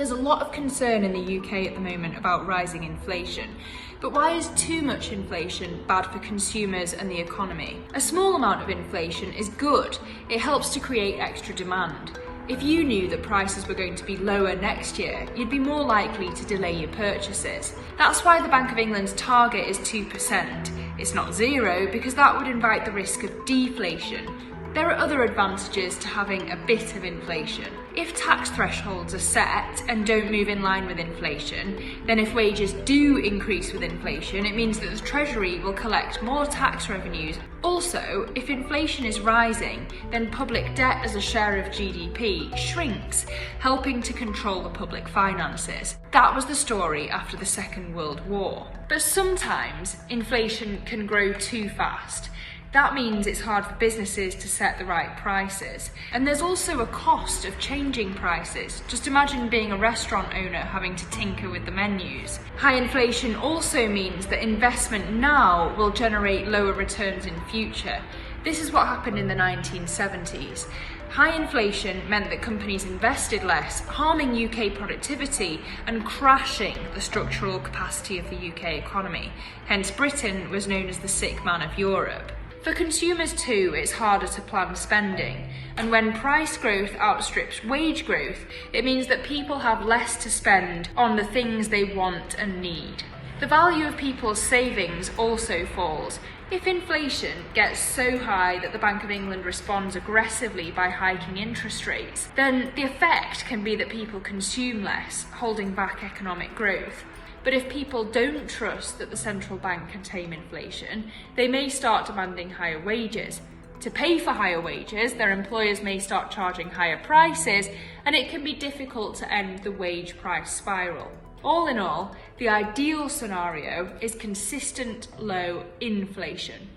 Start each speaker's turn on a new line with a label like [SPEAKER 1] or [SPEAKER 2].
[SPEAKER 1] There's a lot of concern in the UK at the moment about rising inflation. But why is too much inflation bad for consumers and the economy? A small amount of inflation is good. It helps to create extra demand. If you knew that prices were going to be lower next year, you'd be more likely to delay your purchases. That's why the Bank of England's target is 2%. It's not zero because that would invite the risk of deflation. There are other advantages to having a bit of inflation. If tax thresholds are set and don't move in line with inflation, then if wages do increase with inflation, it means that the Treasury will collect more tax revenues. Also, if inflation is rising, then public debt as a share of GDP shrinks, helping to control the public finances. That was the story after the Second World War. But sometimes inflation can grow too fast. That means it's hard for businesses to set the right prices. And there's also a cost of changing prices. Just imagine being a restaurant owner having to tinker with the menus. High inflation also means that investment now will generate lower returns in future. This is what happened in the 1970s. High inflation meant that companies invested less, harming UK productivity and crashing the structural capacity of the UK economy. Hence, Britain was known as the sick man of Europe. For consumers too, it's harder to plan spending, and when price growth outstrips wage growth, it means that people have less to spend on the things they want and need. The value of people's savings also falls. If inflation gets so high that the Bank of England responds aggressively by hiking interest rates, then the effect can be that people consume less, holding back economic growth. But if people don't trust that the central bank can tame inflation, they may start demanding higher wages. To pay for higher wages, their employers may start charging higher prices, and it can be difficult to end the wage price spiral. All in all, the ideal scenario is consistent low inflation.